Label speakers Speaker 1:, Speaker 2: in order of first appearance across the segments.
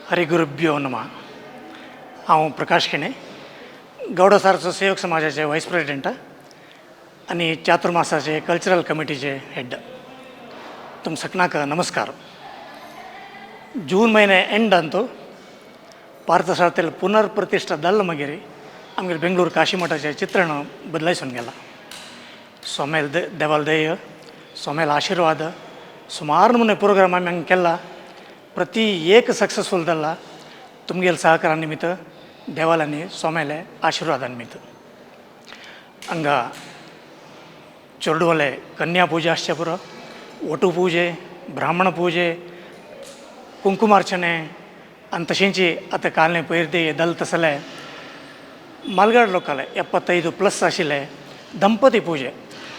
Speaker 1: हरिगुरुभ्यो नमः. हांव प्रकाश केणे, गौड सारचो सेवक समाजाचे वायस प्रेसिडेंट आणि चातुर्मासाचे कल्चरल कमिटीचे हेड. तुम सकनाक नमस्कार. जून महिने एंड अंतू पार्थसारथील पुनर्प्रतिष्ठा दल्ल मगिरी आमगे बेंगळूर काशी मठाचे चित्रण बदलायसून गेला. सोमेल देवाल देय, सोमेल आशीर्वाद, सुमार नमुने प्रोग्राम आम्ही केला. प्रति एक सक्सेसफुल दल्ला तुमगेल सहकारानिमित्त देवालांनी सोमेले आशीर्वादानिमित्त हंग चोरडुवले कन्या पूजा आसचे पुरो, वटू पूजे, ब्राह्मण पूजे, कुंकुमार्चने आणि तशींची आता कालने पयर्दी दल तसले मालगाड लोकले 75+ आशिल्ले दंपती पूजे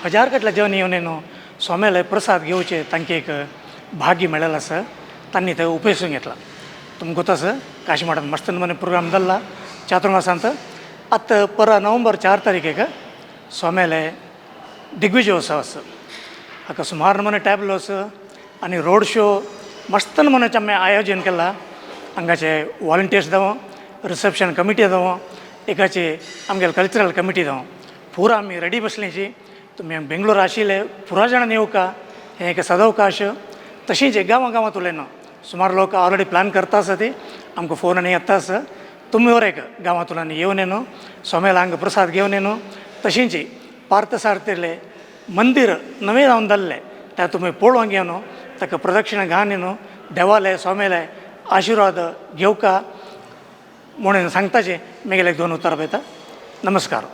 Speaker 1: 1000 गटले जेवण येवनेनो सोमेले प्रसाद घेवचे तांकां एक भाग्य मेळ्ळेलें आसा. तांणी ते उपेसून घेतला. तुमकां गोत आसा काशी मठांत मस्त नमुने प्रोग्राम जाल्ला चातुर्मासांत. आतां परवा नोव्हेंबर 4 तारीखेक सोमेले दिग्विजयोत्सव आसा. हाका सुमार नमुने टॅब्लोस आनी रोड शो मस्त नमुन्याचें आमी आयोजन केलां. हांगाचे वॉलंटियर्स जावं, रिसेप्शन कमिटी जावं, एकाची आमगेले कल्चरल कमिटी जावं, पुरा आमी रेडी बसलींची. तुमी बेंगळूर आशिल्ले पुरा जाणां येवका, हें एक सदवकाश. तशींच गांवांत उलयना, सुमार लोक ऑलरेडी प्लॅन करता आसा ती आमकां फोन आनी येता आसा. तुमी वर एक गांवांतल्यान येवन येनो सोमेला हांगा प्रसाद घेवन येनो. तशींच पार्थसारथीले मंदीर नवें जावन जाल्लें तें तुमी पळोवंक येनो, ताका प्रदक्षिणा घालून येनो, देवाले सोमेले आशिर्वाद घेवका म्हणून सांगताचें. म्हगेलें 2 उतरां पळयता. नमस्कार.